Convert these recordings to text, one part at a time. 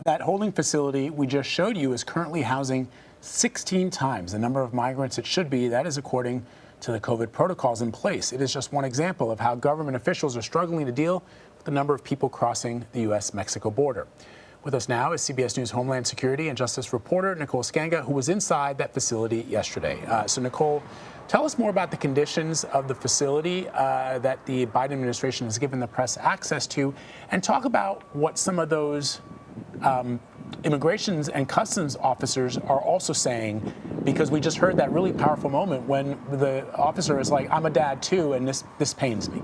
That holding facility we just showed you is currently housing 16 times the number of migrants it should be. That is according to the COVID protocols in place. It is just one example of how government officials are struggling to deal with the number of people crossing the U.S.-Mexico border. With us now is CBS News Homeland Security and Justice reporter Nicole Sganga, who was inside that facility yesterday. So, Nicole, tell us more about the conditions of the facility that the Biden administration has given the press access to, and talk about what some of those immigrations and customs officers are also saying, because we just heard that really powerful moment when the officer is like, I'm a dad too, and this pains me.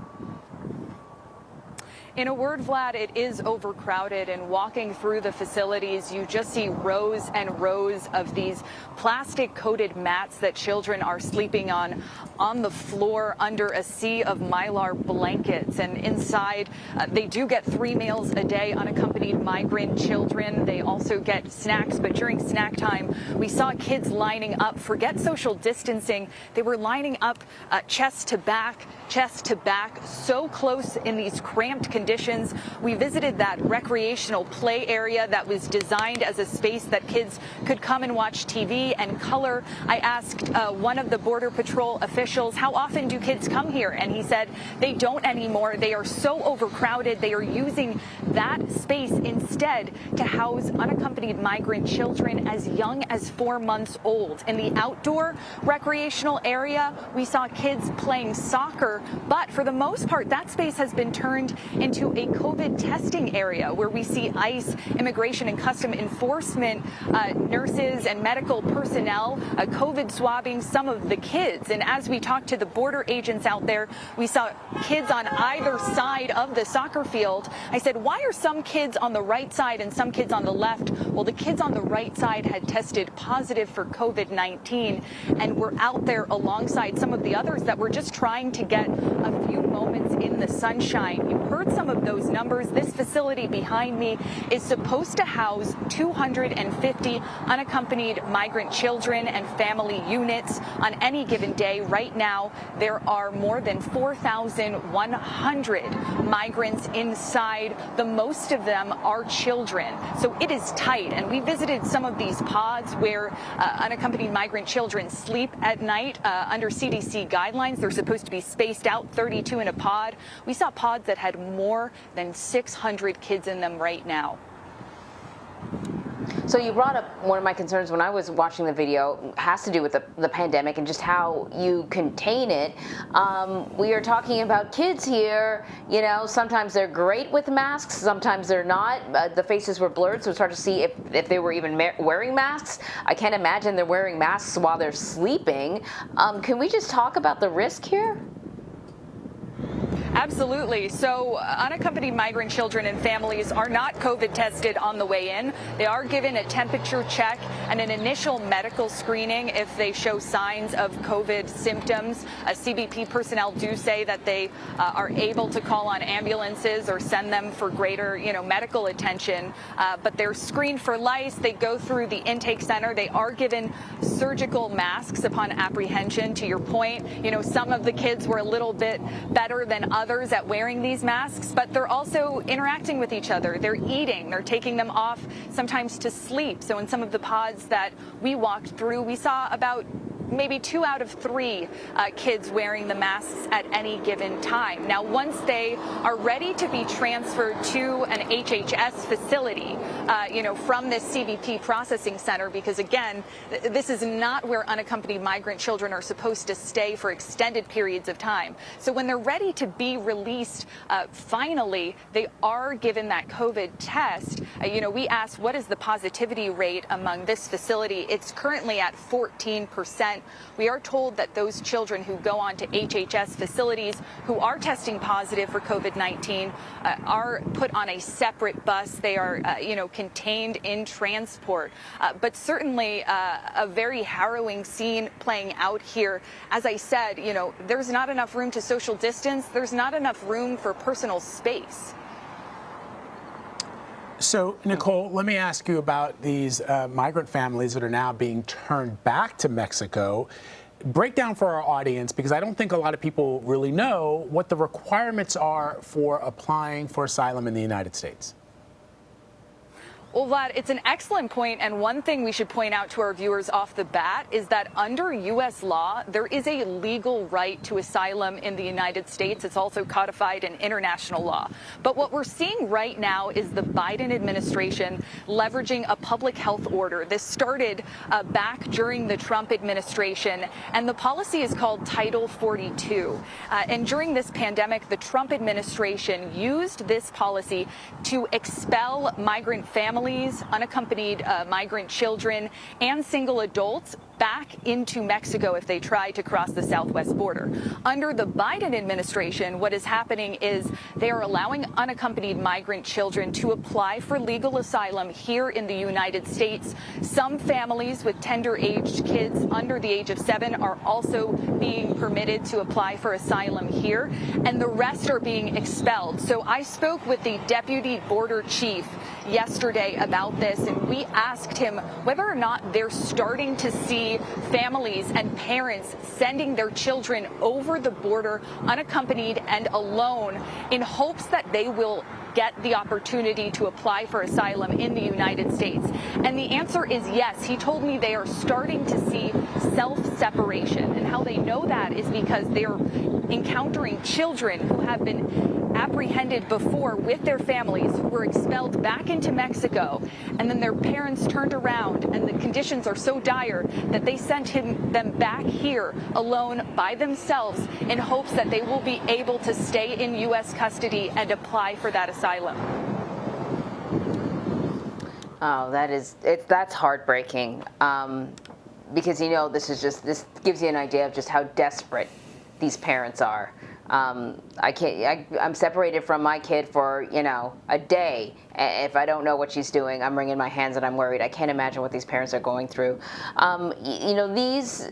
In a word, Vlad, it is overcrowded, and walking through the facilities, you just see rows and rows of these plastic-coated mats that children are sleeping on the floor under a sea of Mylar blankets. And inside, they do get 3 meals a day, unaccompanied migrant children. They also get snacks, but during snack time, we saw kids lining up. Forget social distancing. They were lining up chest to back, so close in these cramped conditions. We visited that recreational play area that was designed as a space that kids could come and watch TV and color. I asked one of the Border Patrol officials, how often do kids come here? And he said they don't anymore. They are so overcrowded. They are using that space instead to house unaccompanied migrant children as young as 4 months old. In the outdoor recreational area, we saw kids playing soccer, but for the most part, that space has been turned into a COVID testing area where we see ICE, Immigration and Custom Enforcement nurses and medical personnel COVID swabbing some of the kids. And as we talked to the border agents out there, we saw kids on either side of the soccer field. I said, why are some kids on the right side and some kids on the left? Well, the kids on the right side had tested positive for COVID-19 and were out there alongside some of the others that were just trying to get a few moments in the sunshine. You heard some of those numbers. This facility behind me is supposed to house 250 unaccompanied migrant children and family units on any given day. Right now, there are more than 4,100 migrants inside. The most of them are children. So it is tight. And we visited some of these pods where unaccompanied migrant children sleep at night under CDC guidelines. They're supposed to be spaced out 32 in a pod. We saw pods that had more than 600 kids in them right now. So you brought up one of my concerns when I was watching the video, has to do with the pandemic and just how you contain it. We are talking about kids here. You know, sometimes they're great with masks, sometimes they're not. The faces were blurred, so it's hard to see if they were even wearing masks. I can't imagine they're wearing masks while they're sleeping. Can we just talk about the risk here? Absolutely. So unaccompanied migrant children and families are not COVID tested on the way in. They are given a temperature check and an initial medical screening if they show signs of COVID symptoms. CBP personnel do say that they are able to call on ambulances or send them for greater, medical attention. But they're screened for lice. They go through the intake center. They are given surgical masks upon apprehension. To your point, some of the kids were a little bit better than others at wearing these masks, but they're also interacting with each other. They're eating, they're taking them off sometimes to sleep. So in some of the pods that we walked through, we saw about maybe 2 out of 3 kids wearing the masks at any given time. Now, once they are ready to be transferred to an HHS facility, from this CBP processing center, because again, this is not where unaccompanied migrant children are supposed to stay for extended periods of time. So when they're ready to be released, finally, they are given that COVID test. We asked, what is the positivity rate among this facility? It's currently at 14%. We are told that those children who go on to HHS facilities who are testing positive for COVID-19 are put on a separate bus. They are, contained in transport. But certainly a very harrowing scene playing out here. As I said, there's not enough room to social distance. There's not enough room for personal space. So, Nicole, let me ask you about these migrant families that are now being turned back to Mexico. Break down for our audience, because I don't think a lot of people really know what the requirements are for applying for asylum in the United States. Well, Vlad, it's an excellent point, and one thing we should point out to our viewers off the bat is that under U.S. law, there is a legal right to asylum in the United States. It's also codified in international law. But what we're seeing right now is the Biden administration leveraging a public health order. This started back during the Trump administration, and the policy is called Title 42. And during this pandemic, the Trump administration used this policy to expel migrant families, unaccompanied migrant children, and single adults back into Mexico if they try to cross the southwest border. Under the Biden administration, what is happening is they are allowing unaccompanied migrant children to apply for legal asylum here in the United States. Some families with tender-aged kids under the age of 7 are also being permitted to apply for asylum here, and the rest are being expelled. So I spoke with the deputy border chief yesterday about this, and we asked him whether or not they're starting to see families and parents sending their children over the border unaccompanied and alone in hopes that they will get the opportunity to apply for asylum in the United States. And the answer is yes. He told me they are starting to see self-separation. And how they know that is because they're encountering children who have been apprehended before with their families, who were expelled back into Mexico, and then their parents turned around, and the conditions are so dire that they sent them back here alone by themselves in hopes that they will be able to stay in U.S. custody and apply for that asylum. Oh, that's heartbreaking. Because, you know, this gives you an idea of just how desperate these parents are. I'm separated from my kid for, you know, a day. If I don't know what she's doing, I'm wringing my hands and I'm worried. I can't imagine what these parents are going through. You know, these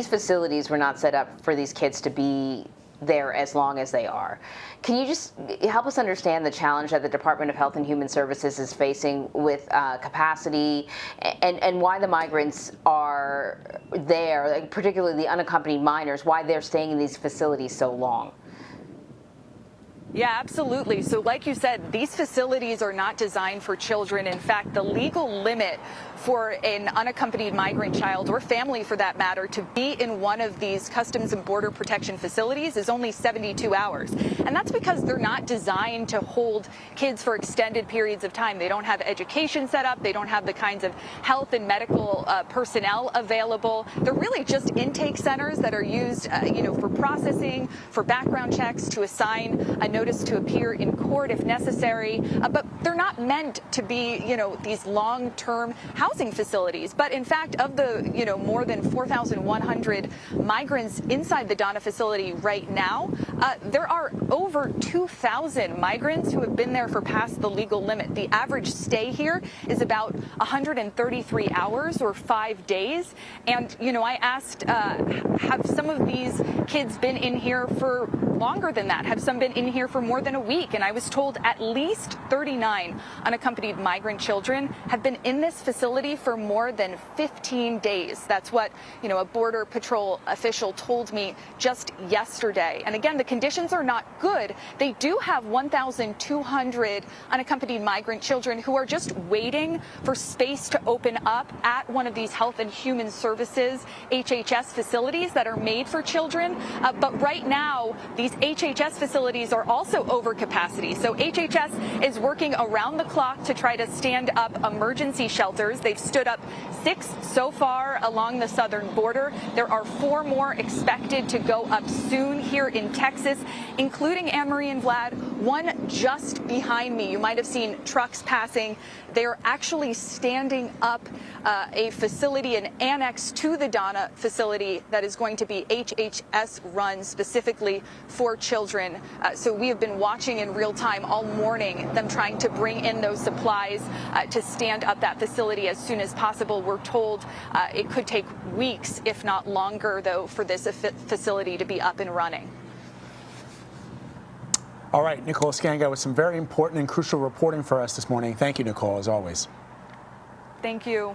facilities were not set up for these kids to be there as long as they are. Can you just help us understand the challenge that the Department of Health and Human Services is facing with capacity, and why the migrants are there, like particularly the unaccompanied minors, why they're staying in these facilities so long? Yeah, absolutely. So like you said, these facilities are not designed for children. In fact, the legal limit for an unaccompanied migrant child, or family for that matter, to be in one of these Customs and Border Protection facilities is only 72 hours. And that's because they're not designed to hold kids for extended periods of time. They don't have education set up. They don't have the kinds of health and medical personnel available. They're really just intake centers that are used, you know, for processing, for background checks, to assign a notice to appear in court if necessary. But they're not meant to be, you know, these long-term housing facilities. But in fact, of the, you know, more than 4,100 migrants inside the Donna facility right now, there are over 2,000 migrants who have been there for past the legal limit. The average stay here is about 133 hours or 5 days. And, you know, I asked, have some of these kids been in here for longer than that? Have some been in here for more than a week? And I was told at least 39 unaccompanied migrant children have been in this facility for more than 15 days. That's what, you know, a Border Patrol official told me just yesterday. And again, the conditions are not good. They do have 1,200 unaccompanied migrant children who are just waiting for space to open up at one of these Health and Human Services HHS facilities that are made for children. But right now, these HHS facilities are also over capacity. So HHS is working around the clock to try to stand up emergency shelters. They've stood up 6 so far along the southern border. There are 4 more expected to go up soon here in Texas, including Anne-Marie and Vlad, one just behind me. You might have seen trucks passing. They're actually standing up a facility, an annex to the Donna facility that is going to be HHS run specifically for children. So we have been watching in real time all morning them trying to bring in those supplies to stand up that facility as soon as possible. We're told it could take weeks, if not longer, though, for this facility to be up and running. All right, Nicole Sganga with some very important and crucial reporting for us this morning. Thank you, Nicole, as always. Thank you.